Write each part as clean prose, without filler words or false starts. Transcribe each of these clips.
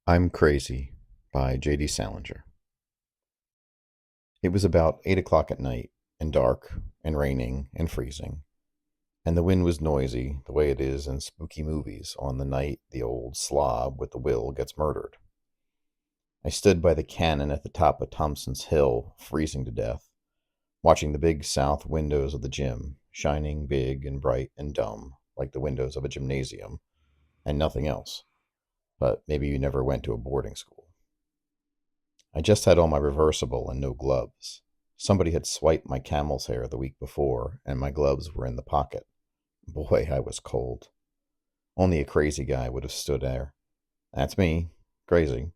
I'm Crazy by J.D. Salinger. It was about 8 o'clock at night, and dark, and raining, and freezing, and the wind was noisy, the way it is in spooky movies on the night the old slob with the will gets murdered. I stood by the cannon at the top of Thompson's Hill, freezing to death, watching the big south windows of the gym, shining big and bright and dumb, like the windows of a gymnasium, and nothing else. But maybe you never went to a boarding school. I just had on my reversible and no gloves. Somebody had swiped my camel's hair the week before, and my gloves were in the pocket. Boy, I was cold. Only a crazy guy would have stood there. That's me. Crazy.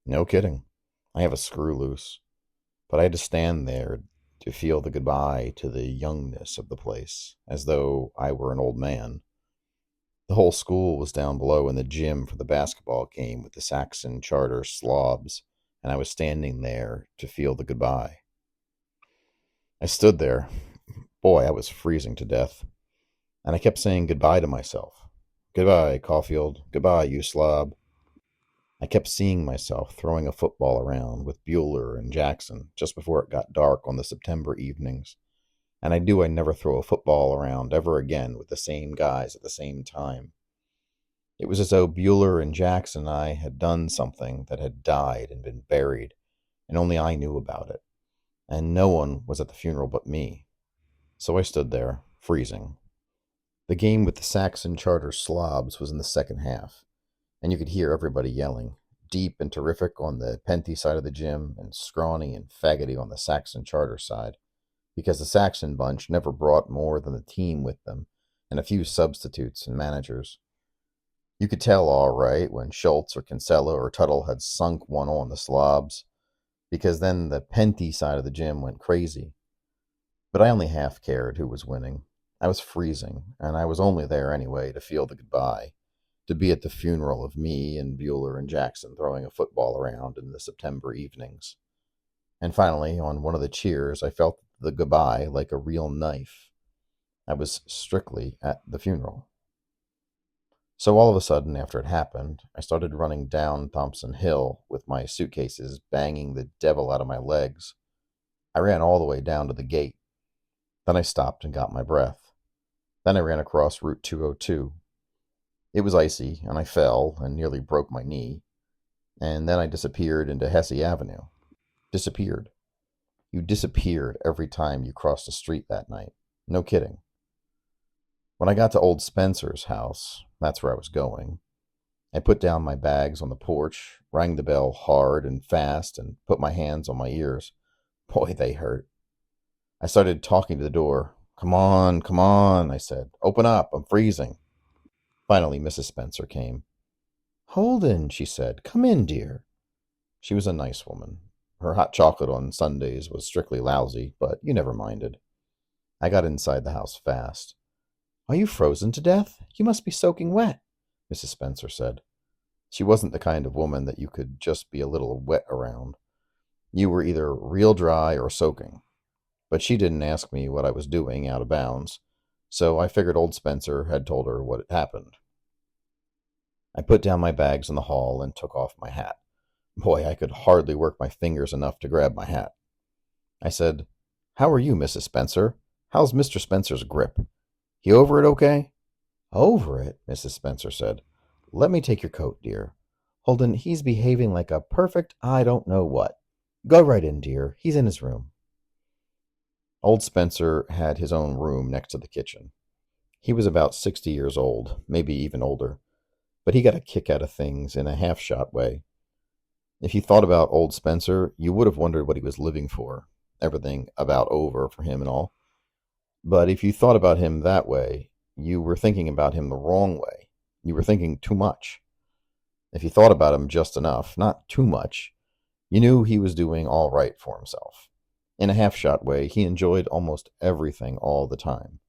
No kidding. I have a screw loose. But I had to stand there to feel the goodbye to the youngness of the place, as though I were an old man. The whole school was down below in the gym for the basketball game with the Saxon Charter slobs, and I was standing there to feel the goodbye. I stood there. Boy, I was freezing to death. And I kept saying goodbye to myself. Goodbye, Caulfield. Goodbye, you slob. I kept seeing myself throwing a football around with Bueller and Jackson just before it got dark on the September evenings. And I knew I'd never throw a football around ever again with the same guys at the same time. It was as though Bueller and Jackson and I had done something that had died and been buried, and only I knew about it. And no one was at the funeral but me. So I stood there, freezing. The game with the Saxon Charter slobs was in the second half, and you could hear everybody yelling, deep and terrific on the Penty side of the gym, and scrawny and faggoty on the Saxon Charter side, because the Saxon bunch never brought more than the team with them, and a few substitutes and managers. You could tell all right when Schultz or Kinsella or Tuttle had sunk one on the slobs, because then the Penty side of the gym went crazy. But I only half cared who was winning. I was freezing, and I was only there anyway to feel the goodbye, to be at the funeral of me and Bueller and Jackson throwing a football around in the September evenings. And finally, on one of the cheers, I felt the goodbye like a real knife. I was strictly at the funeral. So all of a sudden, after it happened, I started running down Thompson Hill with my suitcases banging the devil out of my legs. I ran all the way down to the gate. Then I stopped and got my breath. Then I ran across Route 202. It was icy, and I fell and nearly broke my knee. And then I disappeared into Hesse Avenue. Disappeared. You disappeared every time you crossed the street that night. No kidding. When I got to old Spencer's house, that's where I was going, I put down my bags on the porch, rang the bell hard and fast, and put my hands on my ears. Boy, they hurt. I started talking to the door. Come on, I said. Open up, I'm freezing. Finally, Mrs. Spencer came. Holden, she said, come in, dear. She was a nice woman. Her hot chocolate on Sundays was strictly lousy, but you never minded. I got inside the house fast. Are you frozen to death? You must be soaking wet, Mrs. Spencer said. She wasn't the kind of woman that you could just be a little wet around. You were either real dry or soaking. But she didn't ask me what I was doing out of bounds, so I figured old Spencer had told her what had happened. I put down my bags in the hall and took off my hat. Boy, I could hardly work my fingers enough to grab my hat. I said, How are you, Mrs. Spencer? How's Mr. Spencer's grip? He over it okay? Over it, Mrs. Spencer said. Let me take your coat, dear. Holden, he's behaving like a perfect I don't know what. Go right in, dear. He's in his room. Old Spencer had his own room next to the kitchen. He was about 60 years old, maybe even older, but he got a kick out of things in a half-shot way. If you thought about old Spencer, you would have wondered what he was living for. Everything about over for him and all. But if you thought about him that way, you were thinking about him the wrong way. You were thinking too much. If you thought about him just enough, not too much, you knew he was doing all right for himself. In a half-shot way, he enjoyed almost everything all the time.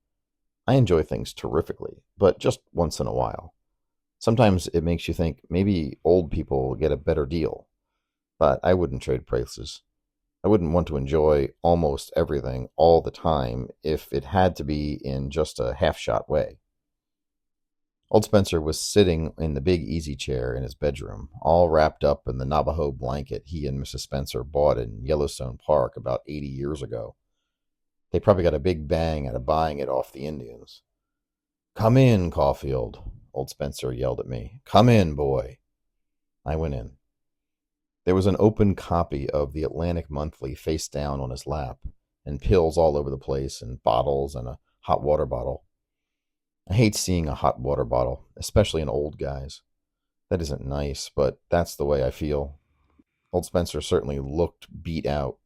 I enjoy things terrifically, but just once in a while. Sometimes it makes you think maybe old people get a better deal. But I wouldn't trade places. I wouldn't want to enjoy almost everything all the time if it had to be in just a half-shot way. Old Spencer was sitting in the big easy chair in his bedroom, all wrapped up in the Navajo blanket he and Mrs. Spencer bought in Yellowstone Park about 80 years ago. They probably got a big bang out of buying it off the Indians. "Come in, Caulfield," old Spencer yelled at me. "Come in, boy." I went in. There was an open copy of the Atlantic Monthly face down on his lap, and pills all over the place, and bottles, and a hot water bottle. I hate seeing a hot water bottle, especially in old guys. That isn't nice, but that's the way I feel. Old Spencer certainly looked beat out.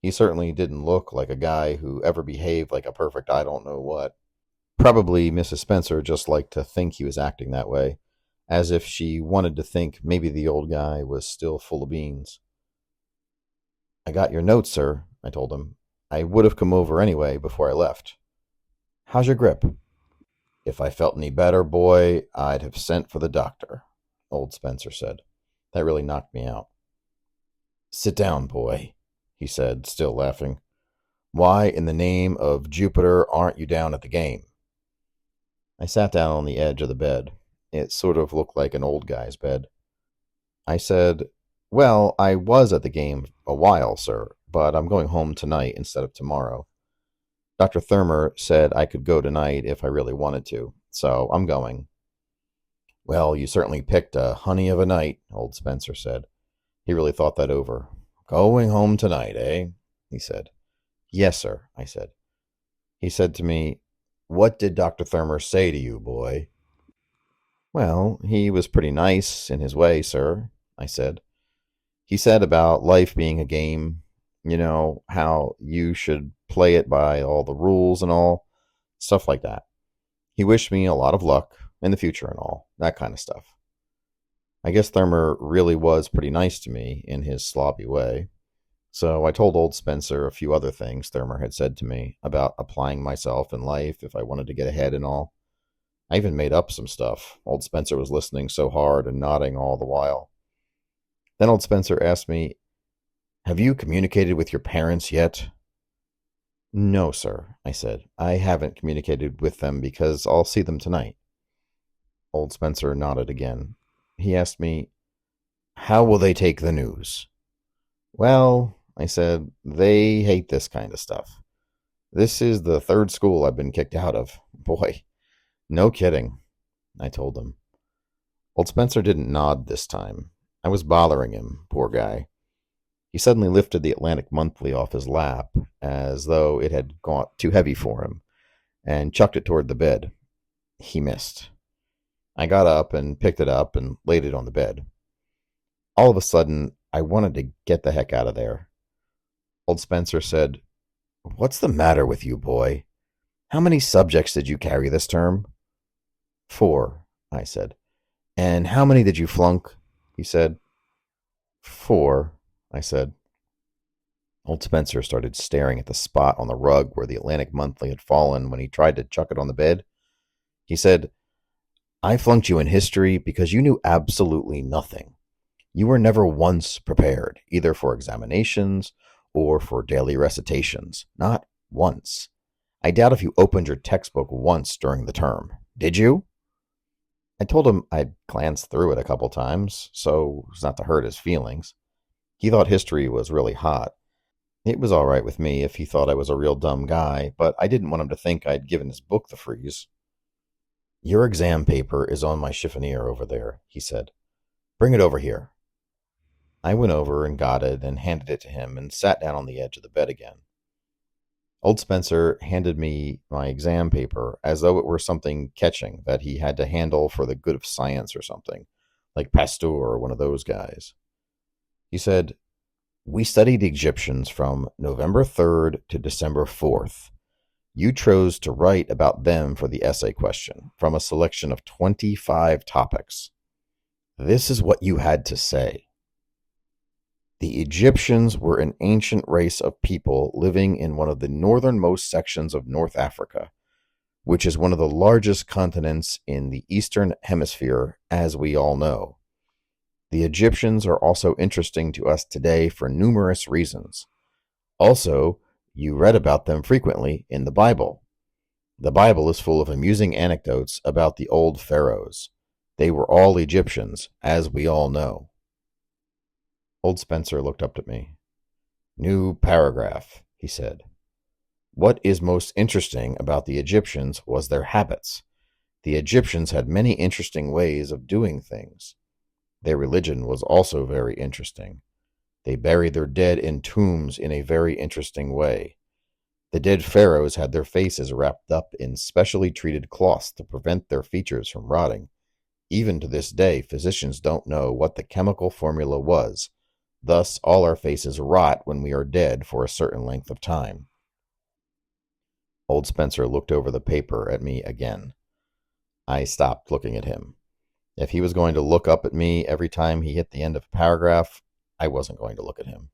He certainly didn't look like a guy who ever behaved like a perfect I don't know what. Probably Mrs. Spencer just liked to think he was acting that way, as if she wanted to think maybe the old guy was still full of beans. "I got your note, sir," I told him. "I would have come over anyway before I left. How's your grip?" "If I felt any better, boy, I'd have sent for the doctor," old Spencer said. That really knocked me out. "Sit down, boy," he said, still laughing. "Why in the name of Jupiter aren't you down at the game?" I sat down on the edge of the bed. It sort of looked like an old guy's bed. I said, "Well, I was at the game a while, sir, but I'm going home tonight instead of tomorrow. Dr. Thurmer said I could go tonight if I really wanted to, so I'm going." "Well, you certainly picked a honey of a night," old Spencer said. He really thought that over. "Going home tonight, eh?" he said. "Yes, sir," I said. He said to me, "What did Dr. Thurmer say to you, boy?" "Well, he was pretty nice in his way, sir," I said. "He said about life being a game, how you should play it by all the rules and all, stuff like that. He wished me a lot of luck in the future and all, that kind of stuff." I guess Thurmer really was pretty nice to me in his sloppy way. So I told old Spencer a few other things Thurmer had said to me about applying myself in life if I wanted to get ahead and all. I even made up some stuff. Old Spencer was listening so hard and nodding all the while. Then old Spencer asked me, "Have you communicated with your parents yet?" "No, sir," I said. "I haven't communicated with them because I'll see them tonight." Old Spencer nodded again. He asked me, "How will they take the news?" "Well," I said, "they hate this kind of stuff. This is the third school I've been kicked out of. Boy, no kidding," I told him. Old Spencer didn't nod this time. I was bothering him, poor guy. He suddenly lifted the Atlantic Monthly off his lap, as though it had got too heavy for him, and chucked it toward the bed. He missed. I got up and picked it up and laid it on the bed. All of a sudden, I wanted to get the heck out of there. Old Spencer said, "What's the matter with you, boy? How many subjects did you carry this term?" "4," I said. "And how many did you flunk?" he said. "4," I said. Old Spencer started staring at the spot on the rug where the Atlantic Monthly had fallen when he tried to chuck it on the bed. He said, "I flunked you in history because you knew absolutely nothing. You were never once prepared, either for examinations or for daily recitations. Not once. I doubt if you opened your textbook once during the term. Did you?" I told him I'd glanced through it a couple times, so as not to hurt his feelings. He thought history was really hot. It was all right with me if he thought I was a real dumb guy, but I didn't want him to think I'd given his book the freeze. "Your exam paper is on my chiffonier over there," he said. "Bring it over here." I went over and got it and handed it to him and sat down on the edge of the bed again. Old Spencer handed me my exam paper as though it were something catching that he had to handle for the good of science or something, like Pasteur or one of those guys. He said, "We studied Egyptians from November 3rd to December 4th. You chose to write about them for the essay question from a selection of 25 topics. This is what you had to say. The Egyptians were an ancient race of people living in one of the northernmost sections of North Africa, which is one of the largest continents in the Eastern Hemisphere, as we all know. The Egyptians are also interesting to us today for numerous reasons. Also, you read about them frequently in the Bible. The Bible is full of amusing anecdotes about the old pharaohs. They were all Egyptians, as we all know. Old Spencer looked up at me. New paragraph, he said. What is most interesting about the Egyptians was their habits. The Egyptians had many interesting ways of doing things. Their religion was also very interesting. They buried their dead in tombs in a very interesting way. The dead pharaohs had their faces wrapped up in specially treated cloths to prevent their features from rotting. Even to this day, physicians don't know what the chemical formula was. Thus, all our faces rot when we are dead for a certain length of time. Old Spencer looked over the paper at me again. I stopped looking at him. If he was going to look up at me every time he hit the end of a paragraph, I wasn't going to look at him.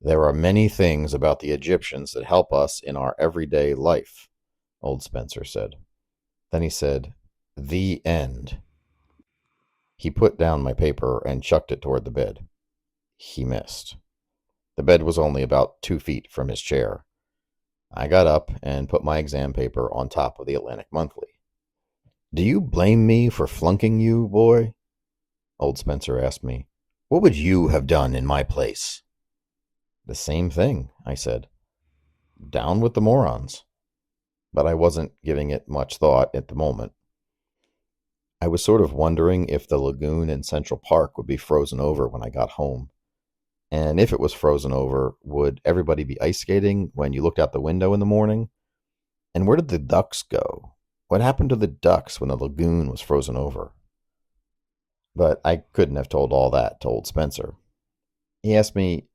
There are many things about the Egyptians that help us in our everyday life, Old Spencer said. Then he said, "The end." He put down my paper and chucked it toward the bed. He missed. The bed was only about 2 feet from his chair. I got up and put my exam paper on top of the Atlantic Monthly. "Do you blame me for flunking you, boy?" Old Spencer asked me. "What would you have done in my place?" "The same thing," I said. "Down with the morons." But I wasn't giving it much thought at the moment. I was sort of wondering if the lagoon in Central Park would be frozen over when I got home. And if it was frozen over, would everybody be ice skating when you looked out the window in the morning? And where did the ducks go? What happened to the ducks when the lagoon was frozen over? But I couldn't have told all that to old Spencer. He asked me,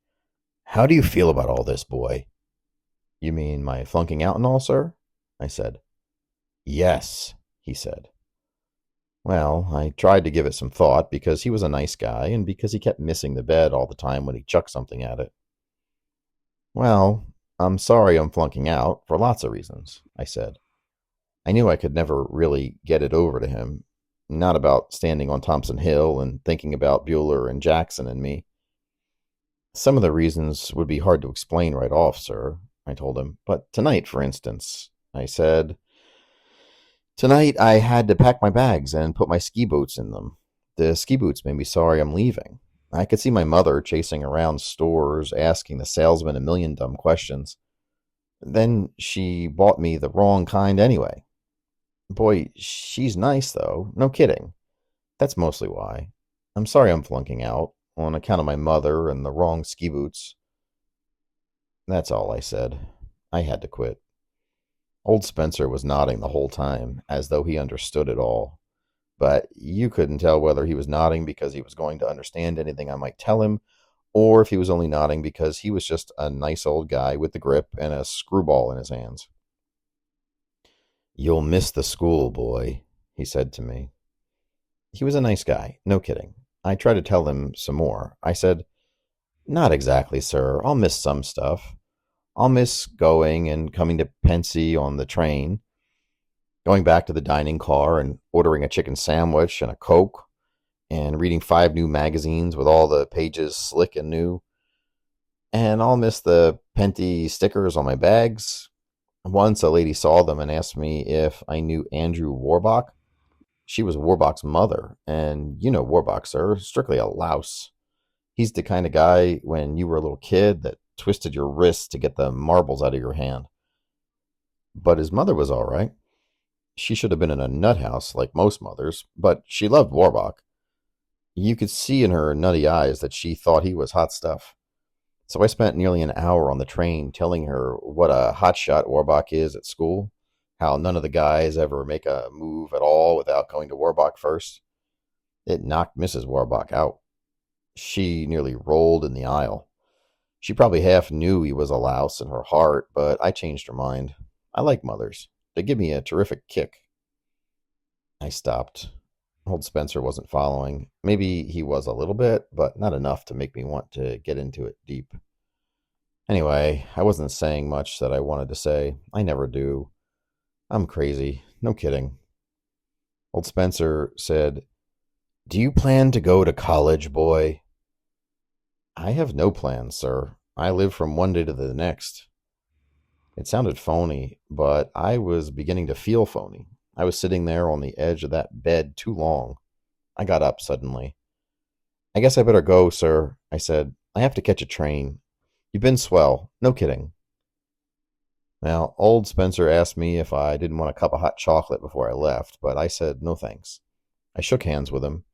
"How do you feel about all this, boy?" "You mean my flunking out and all, sir?" I said. "Yes," he said. Well, I tried to give it some thought because he was a nice guy and because he kept missing the bed all the time when he chucked something at it. "Well, I'm sorry I'm flunking out for lots of reasons," I said. I knew I could never really get it over to him. Not about standing on Thompson Hill and thinking about Bueller and Jackson and me. "Some of the reasons would be hard to explain right off, sir," I told him. "But tonight, for instance," I said, "tonight I had to pack my bags and put my ski boots in them. The ski boots made me sorry I'm leaving. I could see my mother chasing around stores, asking the salesman a million dumb questions. Then she bought me the wrong kind anyway. Boy, she's nice, though. No kidding. That's mostly why. I'm sorry I'm flunking out, on account of my mother and the wrong ski boots." That's all I said. I had to quit. Old Spencer was nodding the whole time, as though he understood it all. But you couldn't tell whether he was nodding because he was going to understand anything I might tell him, or if he was only nodding because he was just a nice old guy with the grip and a screwball in his hands. "You'll miss the school, boy," he said to me. He was a nice guy, no kidding. I tried to tell him some more. I said, "Not exactly, sir. I'll miss some stuff. I'll miss going and coming to Pensy on the train, going back to the dining car and ordering a chicken sandwich and a Coke, and reading 5 new magazines with all the pages slick and new. And I'll miss the Penty stickers on my bags. Once a lady saw them and asked me if I knew Andrew Warbach. She was Warbach's mother, and you know Warbach, sir, strictly a louse. He's the kind of guy when you were a little kid that twisted your wrist to get the marbles out of your hand. But his mother was all right. She should have been in a nut house like most mothers, but she loved Warbach. You could see in her nutty eyes that she thought he was hot stuff. So I spent nearly an hour on the train telling her what a hotshot Warbach is at school, how none of the guys ever make a move at all without going to Warbach first. It knocked Mrs. Warbach out. She nearly rolled in the aisle. She probably half knew he was a louse in her heart, but I changed her mind. I like mothers. They give me a terrific kick. I stopped. Old Spencer wasn't following. Maybe he was a little bit, but not enough to make me want to get into it deep. Anyway, I wasn't saying much that I wanted to say. I never do. I'm crazy. No kidding. Old Spencer said, "Do you plan to go to college, boy?" "I have no plans, sir. I live from one day to the next." It sounded phony, but I was beginning to feel phony. I was sitting there on the edge of that bed too long. I got up suddenly. I guess I better go, sir, I said. I have to catch a train. You've been swell. No kidding. Well, old Spencer asked me if I didn't want a cup of hot chocolate before I left, but I said no thanks. I shook hands with him.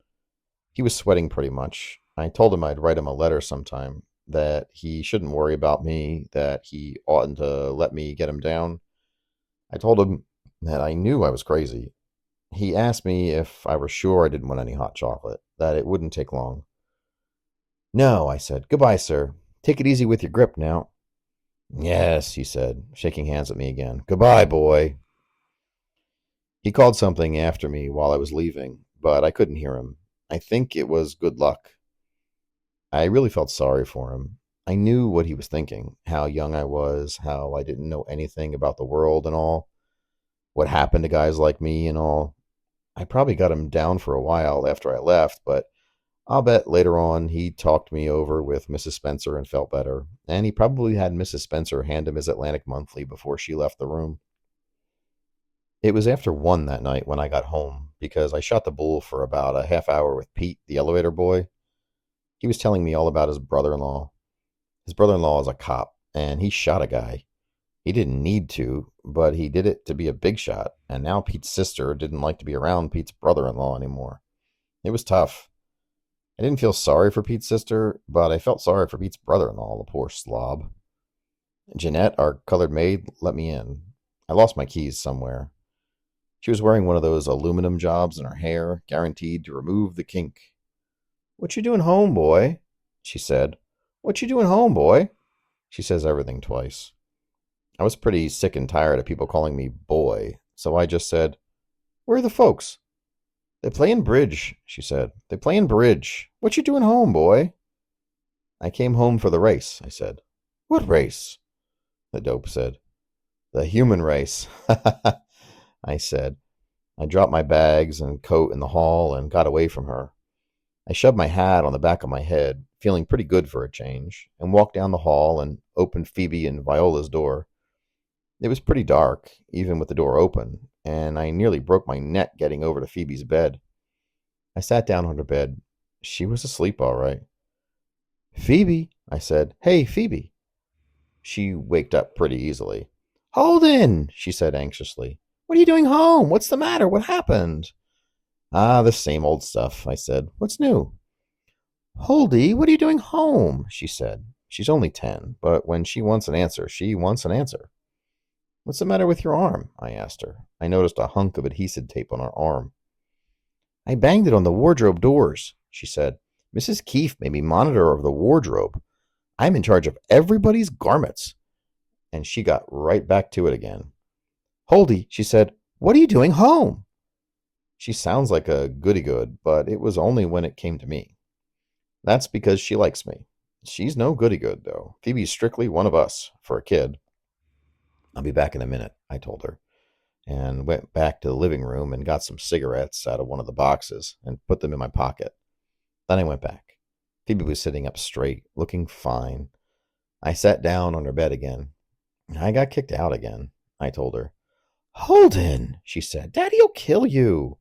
He was sweating pretty much. I told him I'd write him a letter sometime, that he shouldn't worry about me, that he oughtn't to let me get him down. I told him that I knew I was crazy. He asked me if I were sure I didn't want any hot chocolate, that it wouldn't take long. No, I said. Goodbye, sir. Take it easy with your grip now. Yes, he said, shaking hands with me again. Goodbye, boy. He called something after me while I was leaving, but I couldn't hear him. I think it was good luck. I really felt sorry for him. I knew what he was thinking, how young I was, how I didn't know anything about the world and all, what happened to guys like me and all. I probably got him down for a while after I left, but I'll bet later on he talked me over with Mrs. Spencer and felt better, and he probably had Mrs. Spencer hand him his Atlantic Monthly before she left the room. It was after 1 that night when I got home, because I shot the bull for about a half hour with Pete, the elevator boy. He was telling me all about his brother-in-law. His brother-in-law is a cop, and he shot a guy. He didn't need to, but he did it to be a big shot, and now Pete's sister didn't like to be around Pete's brother-in-law anymore. It was tough. I didn't feel sorry for Pete's sister, but I felt sorry for Pete's brother-in-law, the poor slob. Jeanette, our colored maid, let me in. I lost my keys somewhere. She was wearing one of those aluminum jobs in her hair, guaranteed to remove the kink. What you doing home, boy? She said. What you doing home, boy? She says everything twice. I was pretty sick and tired of people calling me boy, so I just said, Where are the folks? They playin' bridge, she said. They playin' bridge. What you doing home, boy? I came home for the race, I said. What race? The dope said. The human race, I said. I dropped my bags and coat in the hall and got away from her. I shoved my hat on the back of my head, feeling pretty good for a change, and walked down the hall and opened Phoebe and Viola's door. It was pretty dark, even with the door open, and I nearly broke my neck getting over to Phoebe's bed. I sat down on her bed. She was asleep all right. Phoebe, I said. Hey, Phoebe. She waked up pretty easily. Holden, she said anxiously. What are you doing home? What's the matter? What happened? Ah, the same old stuff, I said. What's new? Holdy, what are you doing home? She said. She's only 10, but when she wants an answer, she wants an answer. What's the matter with your arm? I asked her. I noticed a hunk of adhesive tape on her arm. I banged it on the wardrobe doors, she said. Mrs. Keefe made me monitor of the wardrobe. I'm in charge of everybody's garments. And she got right back to it again. Holdy, she said, what are you doing home? She sounds like a goody-good, but it was only when it came to me. That's because she likes me. She's no goody-good, though. Phoebe's strictly one of us, for a kid. I'll be back in a minute, I told her, and went back to the living room and got some cigarettes out of one of the boxes and put them in my pocket. Then I went back. Phoebe was sitting up straight, looking fine. I sat down on her bed again. I got kicked out again, I told her. Holden, she said, Daddy'll kill you.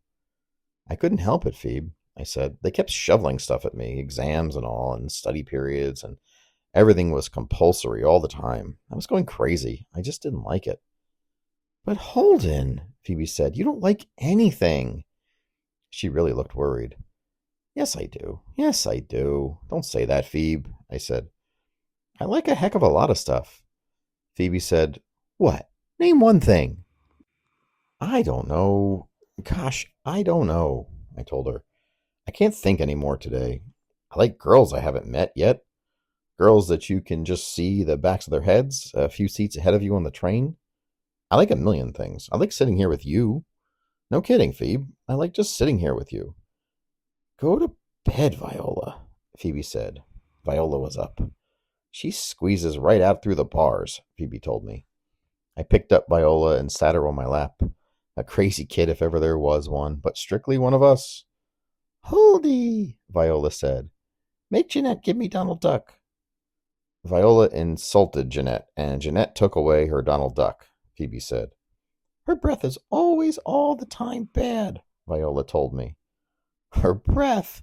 I couldn't help it, Phoebe, I said. They kept shoveling stuff at me, exams and all, and study periods, and everything was compulsory all the time. I was going crazy. I just didn't like it. But Holden, Phoebe said, you don't like anything. She really looked worried. Yes, I do. Yes, I do. Don't say that, Phoebe, I said. I like a heck of a lot of stuff. Phoebe said, What? Name one thing. I don't know. Gosh, I don't know, I told her. I can't think any more today. I like girls I haven't met yet. Girls that you can just see the backs of their heads a few seats ahead of you on the train. I like a million things. I like sitting here with you. No kidding, Phoebe. I like just sitting here with you. Go to bed, Viola, Phoebe said. Viola was up. She squeezes right out through the bars, Phoebe told me. I picked up Viola and sat her on my lap. A crazy kid if ever there was one, but strictly one of us. Holdy, Viola said. Make Jeanette give me Donald Duck. Viola insulted Jeanette, and Jeanette took away her Donald Duck, Phoebe said. Her breath is always all the time bad, Viola told me. Her breath,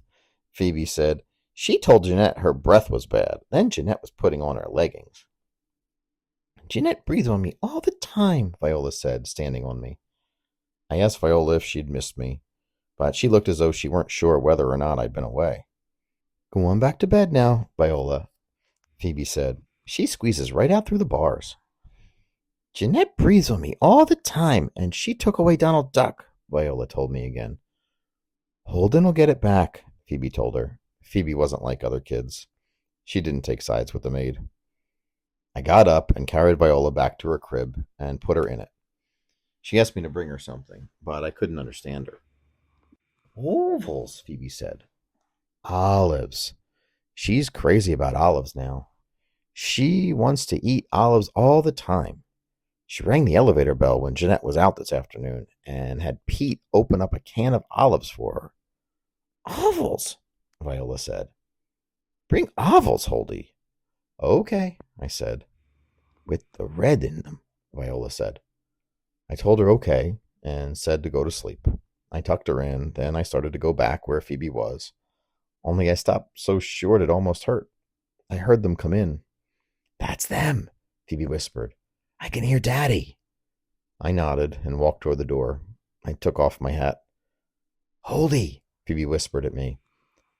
Phoebe said. She told Jeanette her breath was bad. Then Jeanette was putting on her leggings. Jeanette breathed on me all the time, Viola said, standing on me. I asked Viola if she'd missed me, but she looked as though she weren't sure whether or not I'd been away. Go on back to bed now, Viola, Phoebe said. She squeezes right out through the bars. Jeanette breathes on me all the time, and she took away Donald Duck, Viola told me again. Holden will get it back, Phoebe told her. Phoebe wasn't like other kids. She didn't take sides with the maid. I got up and carried Viola back to her crib and put her in it. She asked me to bring her something, but I couldn't understand her. Ovals, Phoebe said. Olives. She's crazy about olives now. She wants to eat olives all the time. She rang the elevator bell when Jeanette was out this afternoon and had Pete open up a can of olives for her. Ovals, Viola said. Bring ovals, Holdy. Okay, I said. With the red in them, Viola said. I told her okay and said to go to sleep. I tucked her in, then I started to go back where Phoebe was. Only I stopped so short it almost hurt. I heard them come in. That's them, Phoebe whispered. I can hear Daddy. I nodded and walked toward the door. I took off my hat. Holdy, Phoebe whispered at me.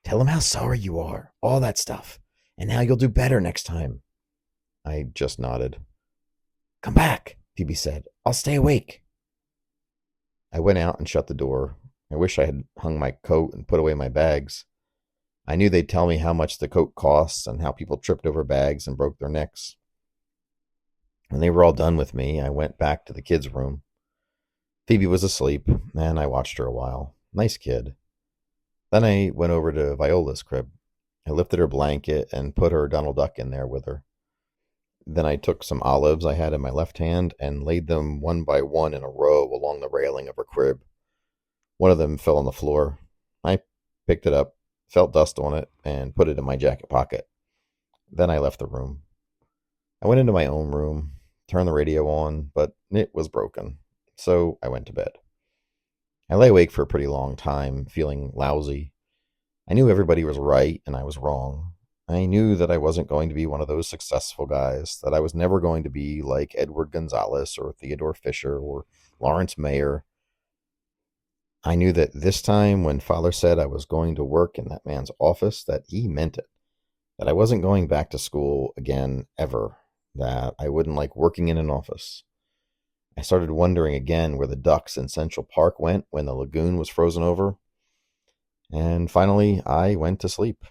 Tell him how sorry you are, all that stuff, and how you'll do better next time. I just nodded. Come back, Phoebe said. I'll stay awake. I went out and shut the door. I wish I had hung my coat and put away my bags. I knew they'd tell me how much the coat costs and how people tripped over bags and broke their necks. When they were all done with me, I went back to the kids' room. Phoebe was asleep, and I watched her a while. Nice kid. Then I went over to Viola's crib. I lifted her blanket and put her Donald Duck in there with her. Then I took some olives I had in my left hand and laid them one by one in a row along the railing of her crib. One of them fell on the floor. I picked it up, felt dust on it, and put it in my jacket pocket. Then I left the room. I went into my own room, turned the radio on, but it was broken, so I went to bed. I lay awake for a pretty long time, feeling lousy. I knew everybody was right and I was wrong. I knew that I wasn't going to be one of those successful guys, that I was never going to be like Edward Gonzalez or Theodore Fisher or Lawrence Mayer. I knew that this time when Father said I was going to work in that man's office, that he meant it, that I wasn't going back to school again ever, that I wouldn't like working in an office. I started wondering again where the ducks in Central Park went when the lagoon was frozen over. And finally, I went to sleep.